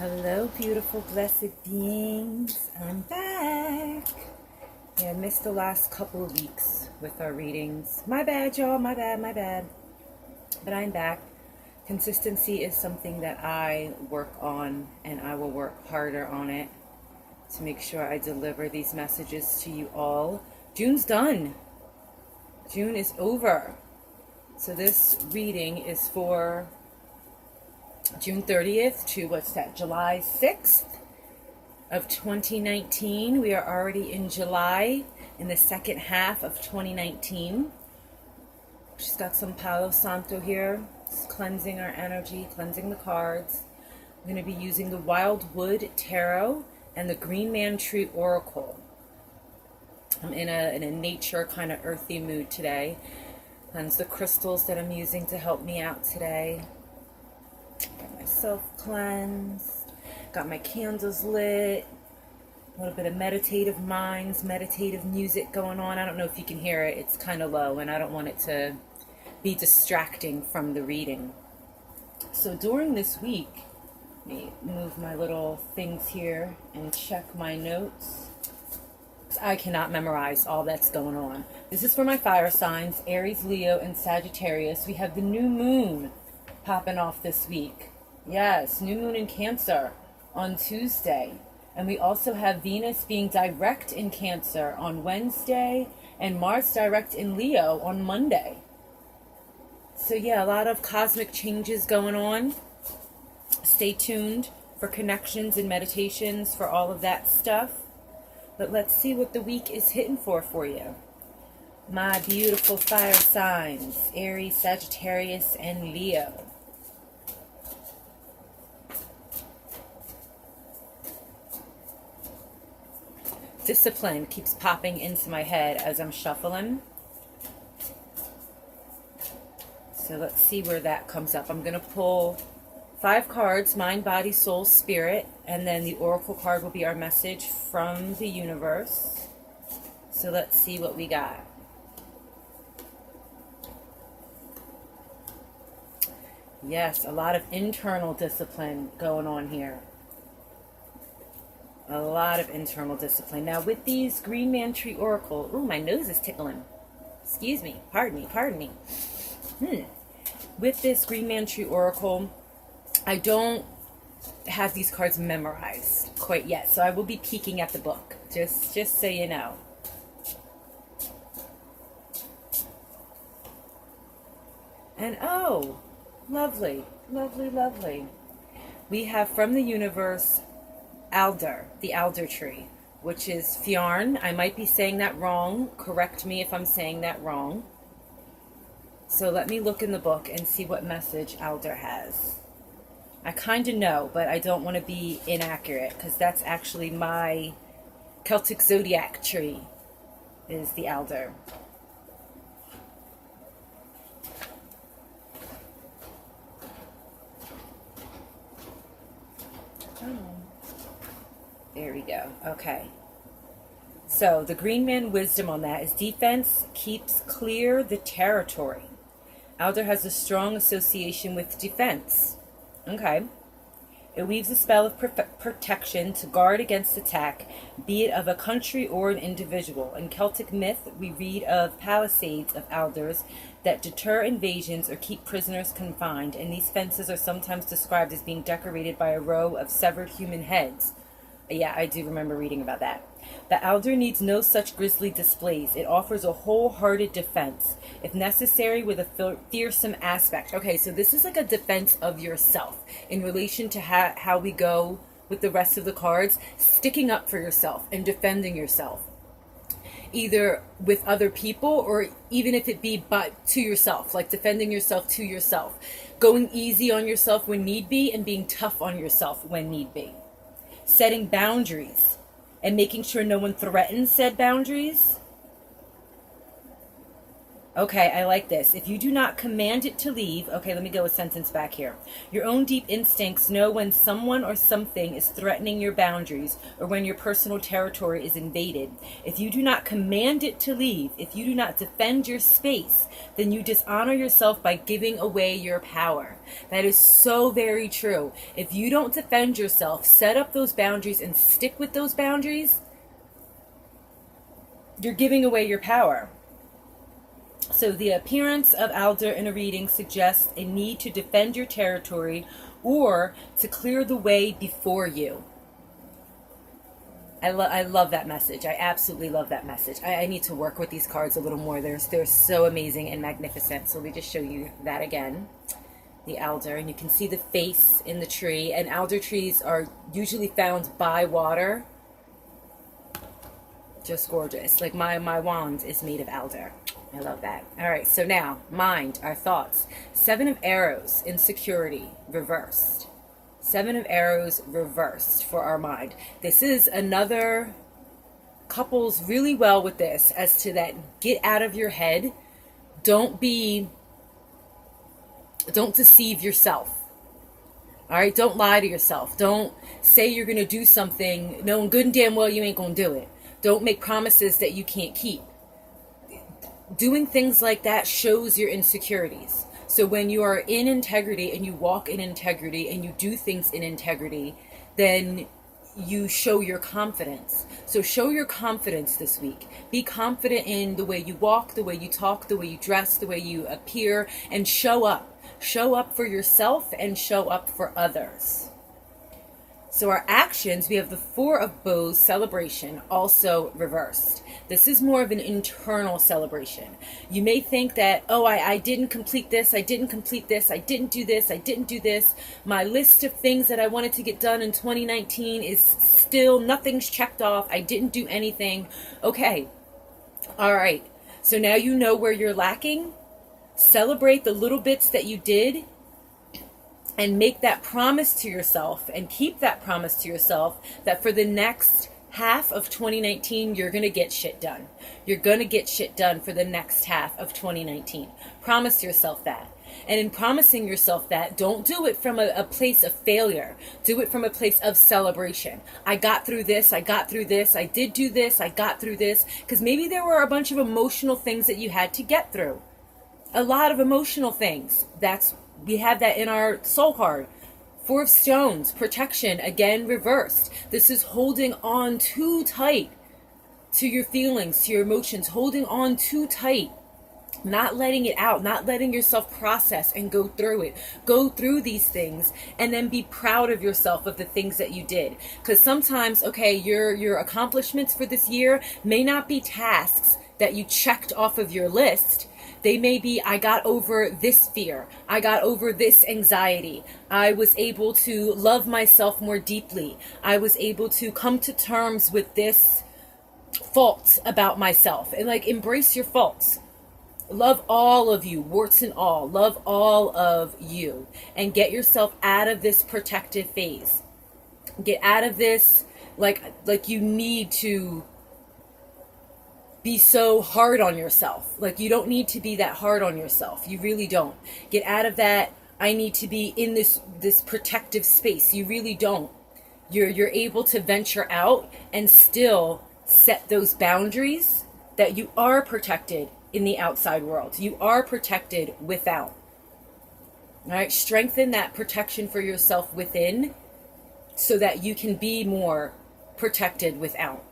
Hello, beautiful, blessed beings. I'm back. Yeah, I missed the last couple of weeks with our readings. My bad, y'all. My bad. But I'm back. Consistency is something that I work on, and I will work harder on it to make sure I deliver these messages to you all. June's done. June is over. So this reading is for June 30th to July 6th of 2019. We are already in July, in the second half of 2019. She's got some Palo Santo here, just cleansing our energy, cleansing the cards. I'm going to be using the Wildwood Tarot and the Green Man Tree Oracle. I'm in a nature kind of earthy mood today. Cleanse the crystals that I'm using to help me out today. Got myself cleansed, got my candles lit, a little bit of meditative minds, meditative music going on. I don't know if you can hear it, it's kind of low and I don't want it to be distracting from the reading. So during this week, let me move my little things here and check my notes. I cannot memorize all that's going on. This is for my fire signs, Aries, Leo, and Sagittarius. We have the new moon popping off this week. Yes, new moon in Cancer on Tuesday. And we also have Venus being direct in Cancer on Wednesday and Mars direct in Leo on Monday. So yeah, a lot of cosmic changes going on. Stay tuned for connections and meditations for all of that stuff. But let's see what the week is hitting for you. My beautiful fire signs, Aries, Sagittarius, and Leo. Discipline keeps popping into my head as I'm shuffling. So let's see where that comes up. I'm going to pull 5 cards, mind, body, soul, spirit, and then the oracle card will be our message from the universe. So let's see what we got. Yes, a lot of internal discipline going on here. A lot of internal discipline. Now with these Green Man Tree Oracle, ooh, my nose is tickling. Excuse me, pardon me. With this Green Man Tree Oracle, I don't have these cards memorized quite yet, so I will be peeking at the book, just so you know. And oh, lovely. We have from the universe Alder, the alder tree, which is Fjarn. I might be saying that wrong. Correct me if I'm saying that wrong. So let me look in the book and see what message Alder has. I kind of know, but I don't want to be inaccurate because that's actually my Celtic zodiac tree, is the Alder. There we go. Okay. So the Green Man wisdom on that is defense keeps clear the territory. Alder has a strong association with defense. Okay. It weaves a spell of protection to guard against attack, be it of a country or an individual. In Celtic myth, we read of palisades of alders that deter invasions or keep prisoners confined, and these fences are sometimes described as being decorated by a row of severed human heads. Yeah, I do remember reading about that. The Alder needs no such grisly displays. It offers a wholehearted defense, if necessary, with a fearsome aspect. Okay, so this is like a defense of yourself in relation to how we go with the rest of the cards. Sticking up for yourself and defending yourself, either with other people or even if it be but to yourself, like defending yourself to yourself, going easy on yourself when need be and being tough on yourself when need be. Setting boundaries and making sure no one threatens said boundaries. Okay, I like this. If you do not command it to leave, okay, let me go a sentence back here. Your own deep instincts know when someone or something is threatening your boundaries or when your personal territory is invaded. If you do not command it to leave, if you do not defend your space, then you dishonor yourself by giving away your power. That is so very true. If you don't defend yourself, set up those boundaries and stick with those boundaries, you're giving away your power. So the appearance of Alder in a reading suggests a need to defend your territory or to clear the way before you. I love that message. I absolutely love that message. I need to work with these cards a little more. They're so amazing and magnificent. So let me just show you that again. The alder, and you can see the face in the tree. And alder trees are usually found by water. Just gorgeous. Like my wand is made of alder. I love that. All right, so now, mind, our thoughts. 7 of arrows, insecurity, reversed. 7 of arrows reversed for our mind. This is another, couples really well with this as to that get out of your head. Don't deceive yourself. All right, don't lie to yourself. Don't say you're going to do something knowing good and damn well you ain't going to do it. Don't make promises that you can't keep. Doing things like that shows your insecurities. So when you are in integrity and you walk in integrity and you do things in integrity, then you show your confidence. So show your confidence this week. Be confident in the way you walk, the way you talk, the way you dress, the way you appear, and show up. Show up for yourself and show up for others. So our actions, we have the 4 of bows, celebration, also reversed. This is more of an internal celebration. You may think that, oh, I didn't complete this, I didn't complete this, I didn't do this, I didn't do this. My list of things that I wanted to get done in 2019 is still, nothing's checked off, I didn't do anything. Okay, all right. So now you know where you're lacking. Celebrate the little bits that you did. And make that promise to yourself and keep that promise to yourself that for the next half of 2019, you're going to get shit done. You're going to get shit done for the next half of 2019. Promise yourself that. And in promising yourself that, don't do it from a place of failure. Do it from a place of celebration. I got through this. I got through this. I did do this. I got through this. Because maybe there were a bunch of emotional things that you had to get through. A lot of emotional things. We have that in our soul card. 4 of stones, protection, again reversed. This is holding on too tight to your feelings, to your emotions, holding on too tight, not letting it out, not letting yourself process and go through it. Go through these things and then be proud of yourself of the things that you did. Because sometimes, okay, your accomplishments for this year may not be tasks that you checked off of your list. They may be, I got over this fear. I got over this anxiety. I was able to love myself more deeply. I was able to come to terms with this fault about myself. And embrace your faults. Love all of you, warts and all. Love all of you. And get yourself out of this protective phase. Get out of this, like you need to be so hard on yourself. You don't need to be that hard on yourself. You really don't. Get out of that, I need to be in this protective space. You really don't. You're able to venture out and still set those boundaries that you are protected in the outside world. You are protected without. All right, strengthen that protection for yourself within so that you can be more protected without.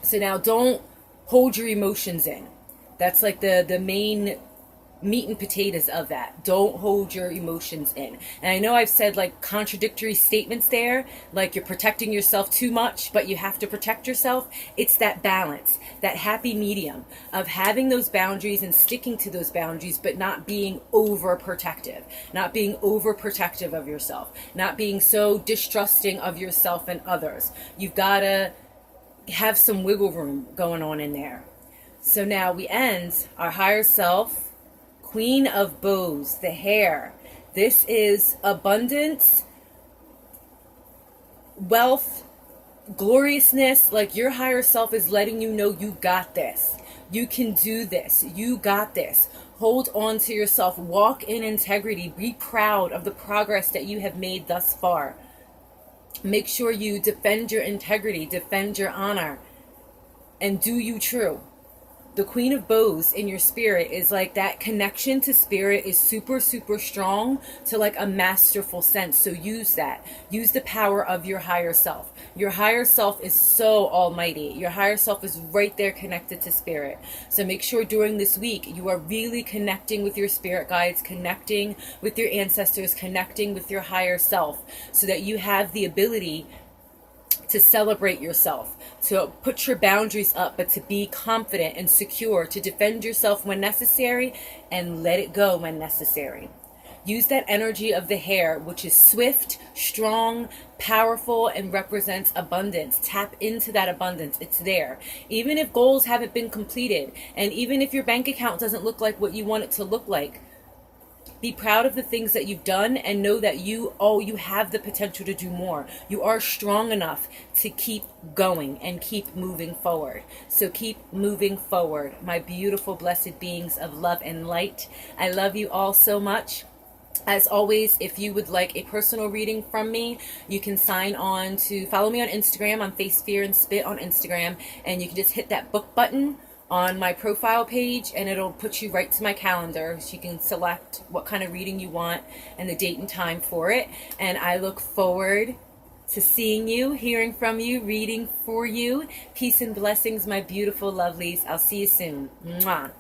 So now don't hold your emotions in. That's the main meat and potatoes of that. Don't hold your emotions in. And I know I've said contradictory statements there, you're protecting yourself too much, but you have to protect yourself. It's that balance, that happy medium of having those boundaries and sticking to those boundaries, but not being overprotective, not being overprotective of yourself, not being so distrusting of yourself and others. You've got to have some wiggle room going on in there. So now we end our higher self, Queen of Bows, the hair. This is abundance, wealth, gloriousness, like your higher self is letting you know you got this. You can do this. You got this. Hold on to yourself. Walk in integrity. Be proud of the progress that you have made thus far. Make sure you defend your integrity, defend your honor, and do you true. The Queen of Bows in your spirit is like that connection to spirit is super, super strong to like a masterful sense. So use that. Use the power of your higher self. Your higher self is so almighty. Your higher self is right there connected to spirit. So make sure during this week you are really connecting with your spirit guides, connecting with your ancestors, connecting with your higher self so that you have the ability to celebrate yourself, to put your boundaries up, but to be confident and secure, to defend yourself when necessary and let it go when necessary. Use that energy of the hare, which is swift, strong, powerful, and represents abundance. Tap into that abundance. It's there. Even if goals haven't been completed, and even if your bank account doesn't look like what you want it to look like, be proud of the things that you've done and know that you have the potential to do more. You are strong enough to keep going and keep moving forward. So keep moving forward, my beautiful, blessed beings of love and light. I love you all so much. As always, if you would like a personal reading from me, you can sign on to follow me on Instagram. I'm Face Fear and Spit on Instagram. And you can just hit that book button on my profile page and it'll put you right to my calendar, so you can select what kind of reading you want and the date and time for it. And I look forward to seeing you, hearing from you, reading for you. Peace and blessings, my beautiful lovelies. I'll see you soon. Mwah.